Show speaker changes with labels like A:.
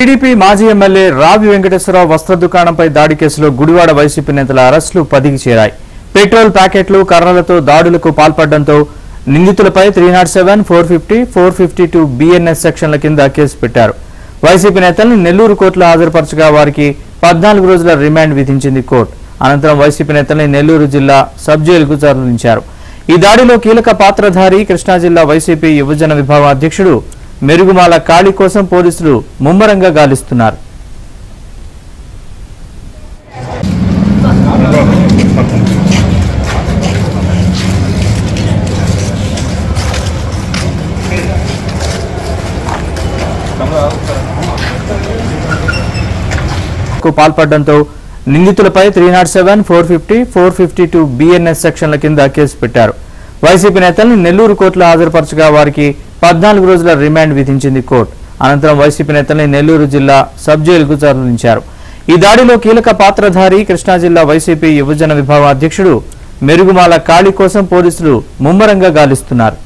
A: TDP మాజీ MLA రావి వెంకటేశ్వరరావు వస్త్ర దుకాణంపై దాడి కేసులో గుడివాడ వైసీపీ నేతల అరెస్టులు 10కి చేరాయి. పెట్రోల్ ప్యాకెట్లు కర్రలతో దాడులకు పాల్పడడంతో నిందితులపై 307, 450, 452 BNS సెక్షన్ల కింద కేసు పెట్టారు. వైసీపీ నేతల్ని నెల్లూరు కోర్టులో హాజరుపరచగా వారికి 14 రోజుల రిమాండ్ విధించింది కోర్టు. అనంతరం వైసీపీ నేతల్ని నెల్లూరు జిల్లా సబ్ జైలుకు తరలించారు. ఈ దాడిలో కీలక పాత్రధారి కృష్ణా జిల్లా వైసీపీ యువజన విభాగం అధ్యక్షుడు మెరుగుమాల కాళీ కోసం పోలీసులు ముమ్మరంగా గాలిస్తున్నారు. పాల్పడడంతో నిందితులపై 307, 450, 452 BNS సెక్షన్ల కింద కేసు పెట్టారు. వైసీపీ నేతల్ని నెల్లూరు కోర్టులో హాజరుపరచగా వారికి 14 రోజుల రిమాండ్ విధించింది కోర్టు. అనంతరం వైసీపీ నేతల్ని నెల్లూరు జిల్లా సబ్ జైలుకు తరలించారు. ఈ దాడిలో కీలక పాత్రధారి కృష్ణా జిల్లా వైసీపీ యువజన విభాగం అధ్యక్షుడు మెరుగుమాల కాళీ కోసం పోలీసులు ముమ్మరంగా గాలిస్తున్నారు.